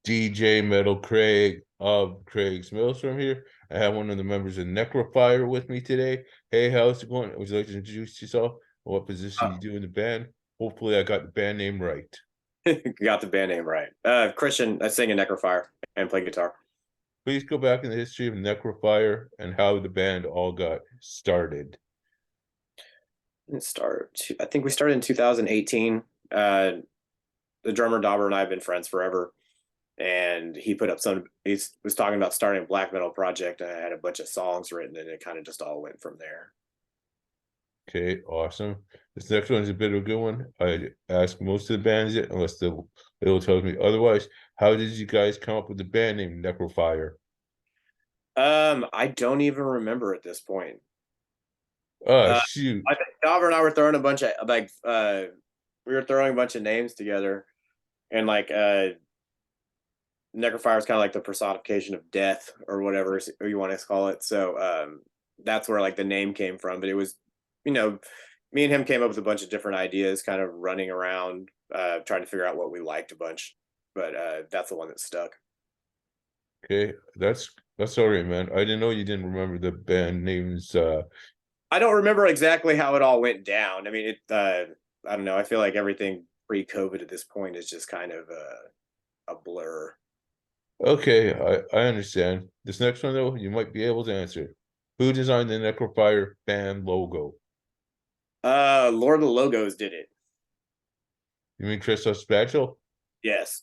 DJ Metal Craig of Craig's Mills from here. I have one of the members of Necrofier with me today. Hey, how's it going? Would you like to introduce yourself? What position you do in the band? Hopefully, I got the band name right. Got the band name right. Christian, I sing in Necrofier and play guitar. Please go back in the history of Necrofier and how the band all got started. I think we started in 2018. The drummer Dauber and I have been friends forever, and he put up he was talking about starting a black metal project, and I had a bunch of songs written, and it kind of just all went from there. Okay, awesome. This next one is a bit of a good one. I ask most of the bands it, unless it'll tell me otherwise. How did you guys come up with the band name Necrofier? I don't even remember at this point. Oh, Uh, shoot. I think Dauber and I were throwing a bunch of we were throwing a bunch of names together, and Necrofier is kind of like the personification of death or whatever you want to call it. So that's where like the name came from. But it was, you know, me and him came up with a bunch of different ideas, kind of running around trying to figure out what we liked a bunch. But that's the one that stuck. Okay, that's all right, man. I didn't know you didn't remember the band names. I don't remember exactly how it all went down. I mean, I don't know. I feel like everything pre-COVID at this point is just kind of a blur. Okay, I understand. This next one though, you might be able to answer. Who designed the Necrofier band logo? Lord of the Logos did it. You mean Christoph Spatchel? Yes.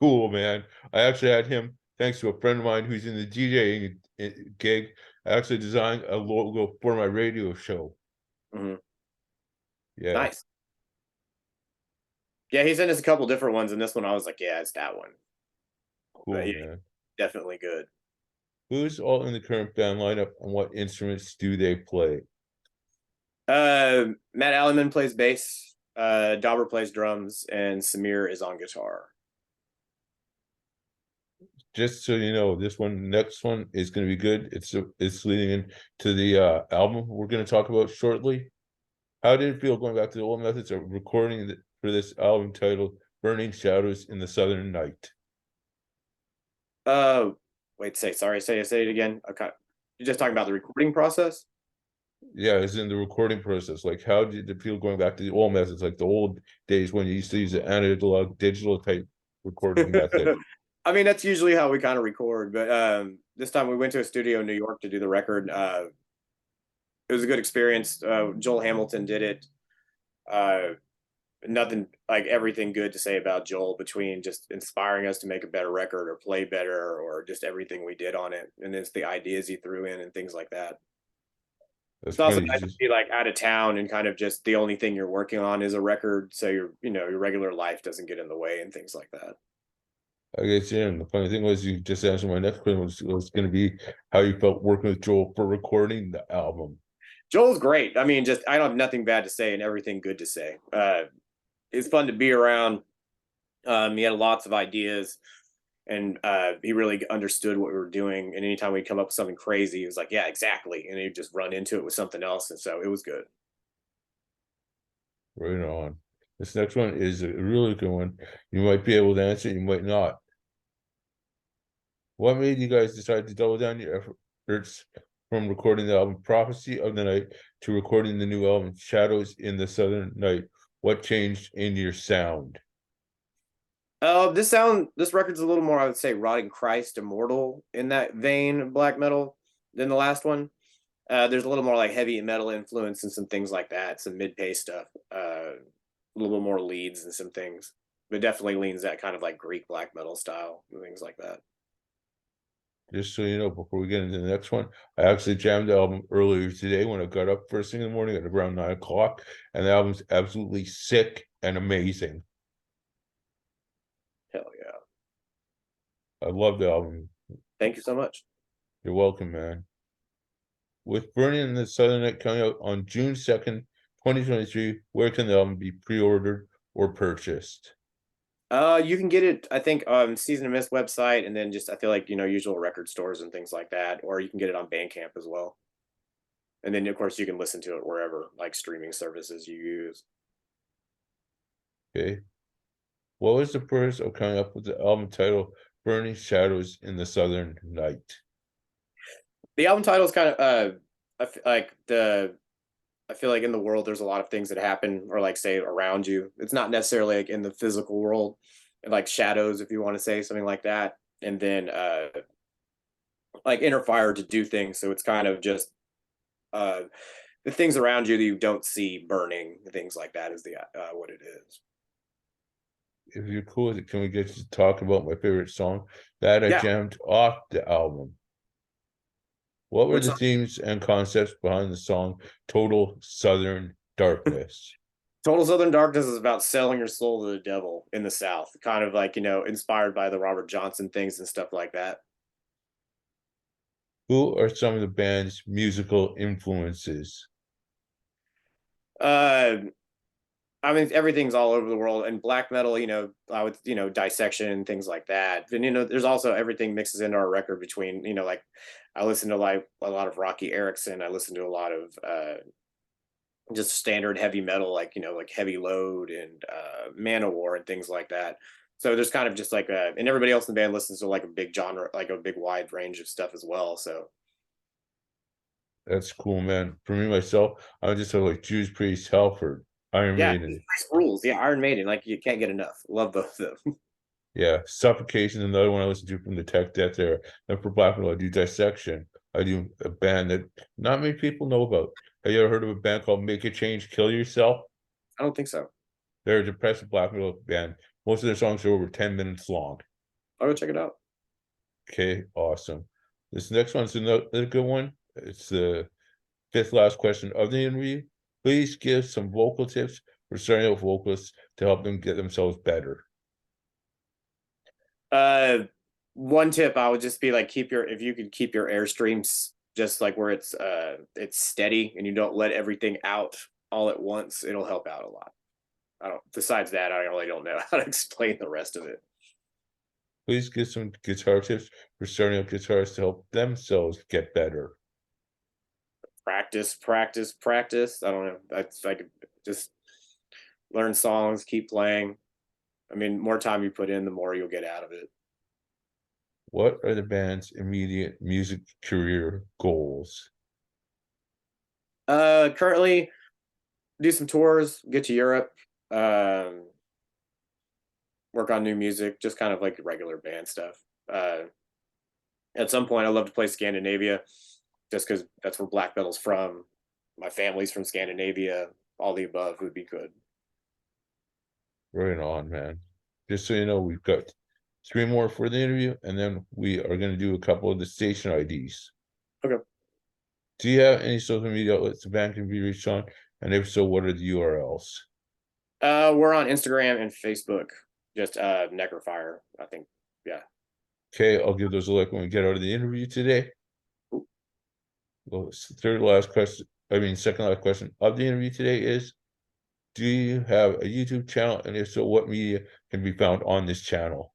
Cool, man. I actually had him, thanks to a friend of mine who's in the DJing gig. I actually designed a logo for my radio show. Hmm. Yeah, Nice. Yeah, he sent us a couple different ones, and this one I was like, yeah, it's that one. But cool, yeah, man. definitely good. Who's all in the current band lineup and what instruments do they play? Matt Alleman plays bass, Dauber plays drums, and Samir is on guitar. Just so you know, next one is going to be good. It's leading into the album we're going to talk about shortly. How did it feel going back to the old methods of recording for this album titled "Burning Shadows in the Southern Night"? Uh, Wait, say it again. Okay, you're just talking about the recording process. Yeah, it's in the recording process. Like, how did it feel going back to the old methods, like the old days when you used to use the analog digital type recording method? I mean, that's usually how we kind of record, but this time we went to a studio in New York to do the record. It was a good experience. Joel Hamilton did it. Uh, Nothing like everything good to say about Joel between just inspiring us to make a better record or play better or just everything we did on it. And it's the ideas he threw in and things like that. That's It's also funny. nice to be like out of town and kind of just the only thing you're working on is a record. So your regular life doesn't get in the way and things like that. I guess yeah. And the funny thing was, you just answered my next question was going to be how you felt working with Joel for recording the album. Joel's great. I mean, just I don't have nothing bad to say and everything good to say. It's fun to be around. He had lots of ideas and he really understood what we were doing. And anytime we'd come up with something crazy, he was like, "Yeah, exactly," and he'd just run into it with something else, and so it was good. Right on. This next one is a really good one. You might be able to answer, you might not. What made you guys decide to double down your efforts from recording the album Prophecy of the Night to recording the new album Shadows in the Southern Night? What changed in your sound? This record's a little more, I would say, Rotting Christ, Immortal in that vein of black metal than the last one. There's a little more like heavy metal influence and some things like that, some mid-pace stuff, a little bit more leads and some things, but definitely leans that kind of like Greek black metal style and things like that. Just so you know, before we get into the next one, I actually jammed the album earlier today when I got up first thing in the morning at around 9 o'clock, and the album's absolutely sick and amazing. Hell yeah! I love the album. Thank you so much. You're welcome, man. With Burning in the Southern Night coming out on June 2nd, 2023, where can the album be pre-ordered or purchased? You can get it, I think, Season of Mist website, and then just I feel like usual record stores and things like that, or you can get it on Bandcamp as well. And then of course you can listen to it wherever like streaming services you use. Okay. What was the purpose of coming up with the album title Burning Shadows in the Southern Night. The album title is kind of I feel like in the world there's a lot of things that happen or like say around you. It's not necessarily like in the physical world, like shadows, if you want to say something like that. And then like inner fire to do things. So it's kind of just uh the things around you that you don't see burning, things like that is the what it is. If you're cool with it, can we get to talk about my favorite song that I Yeah. jammed off the album? What were Which the themes and concepts behind the song Total Southern Darkness? Total Southern Darkness is about selling your soul to the devil in the South, kind of like, inspired by the Robert Johnson things and stuff like that. Who are some of the band's musical influences? Uh, I mean, everything's all over the world, and black metal, I would, dissection and things like that. And, there's also everything mixes into our record between, like I listen to like a lot of Rocky Erickson. I listen to a lot of just standard heavy metal, like, like Heavy Load and Manowar and things like that. So there's kind of just like and everybody else in the band listens to like a big genre, like a big wide range of stuff as well. So That's cool, man. For me myself, I just have like Judas Priest, Halford, Iron yeah, Maiden. rules. Yeah, Iron Maiden, like you can't get enough. Love both of them. Yeah, Suffocation, another one I listen to from the Tech Death era. And for black metal, I do Dissection. I do a band that not many people know about. Have you ever heard of a band called Make a Change, Kill Yourself? I don't think so. They're a depressive black metal band. Most of their songs are over 10 minutes long. I'll go check it out. Okay, awesome. This next one's another good one. It's the fifth last question of the interview. Please give some vocal tips for starting out vocalists to help them get themselves better. Uh, One tip I would just be like if you could keep your airstreams just like where it's steady and you don't let everything out all at once, it'll help out a lot. I don't. Besides that, I really don't know how to explain the rest of it. Please give some guitar tips for starting out guitarists to help themselves get better. Practice, practice, practice. I don't know. That's like just learn songs, keep playing. I mean, more time you put in, the more you'll get out of it. What are the band's immediate music career goals? Currently do some tours, get to Europe, um, work on new music, just kind of like regular band stuff. At some point, I'd love to play Scandinavia, just because that's where black metal's from. My family's from Scandinavia. All the above would be good. Right on, man. Just so you know, we've got three more for the interview, and then we are going to do a couple of the station IDs. Okay. Do you have any social media outlets the band can be reached on? And if so, what are the URLs? We're on Instagram and Facebook. Just Necrofier, I think. Yeah. Okay, I'll give those a look when we get out of the interview today. Well, third last question, second last question of the interview today is, do you have a YouTube channel? And if so, what media can be found on this channel?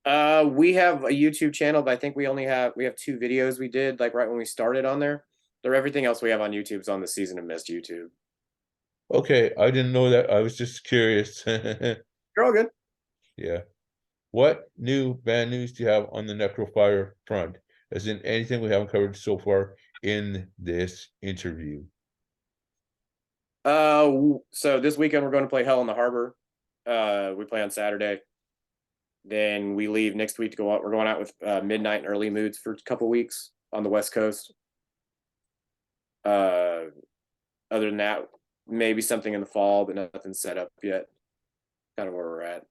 We have a YouTube channel, but I think we have two videos we did like right when we started on there. Everything else we have on YouTube is on the Season of Mist YouTube. Okay, I didn't know that. I was just curious. You're all good. Yeah. What new band news do you have on the Necrofier front? As in anything we haven't covered so far in this interview? So this weekend we're going to play Hell in the Harbor. We play on Saturday. Then we leave next week to go out. We're going out with Midnight and Early Moods for a couple weeks on the West Coast. Other than that, maybe something in the fall, but nothing set up yet. Kind of where we're at.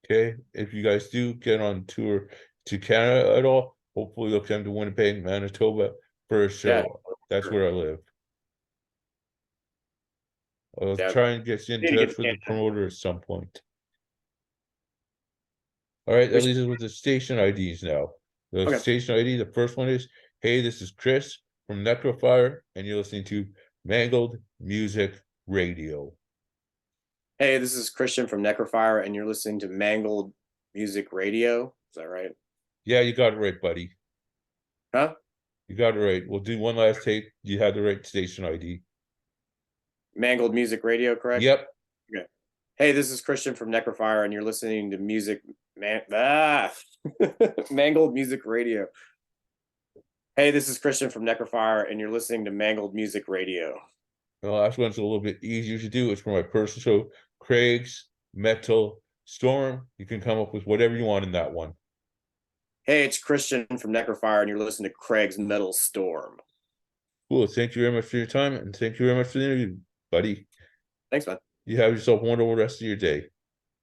Okay, if you guys do get on tour to Canada at all, hopefully you'll come to Winnipeg, Manitoba for a show. Yeah, That's sure. where I live. I'll Yeah, try and get you in need to get touch to with the Canada. promoter at some point. All right, We that should, leaves us with the station IDs now. The okay. station ID, the first one is, hey, this is Chris from Necrofier, and you're listening to Mangled Music Radio. Hey, this is Christian from Necrofier, and you're listening to Mangled Music Radio. Is that right? Yeah, you got it right, buddy. Huh? You got it right. We'll do one last take. You had the right station ID. Mangled Music Radio, correct? Yep. Okay. Hey, this is Christian from Necrofier, and you're listening to Man, Mangled Music Radio. Hey, this is Christian from Necrofier, and you're listening to Mangled Music Radio. The last one's a little bit easier to do. It's for my personal show, Craig's Metal Storm. You can come up with whatever you want in that one. Hey, it's Christian from Necrofier, and you're listening to Craig's Metal Storm. Cool. Thank you very much for your time, and thank you very much for the interview, buddy. Thanks, man. You have yourself a wonderful rest of your day.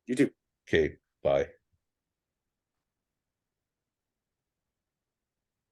You too. Okay, bye.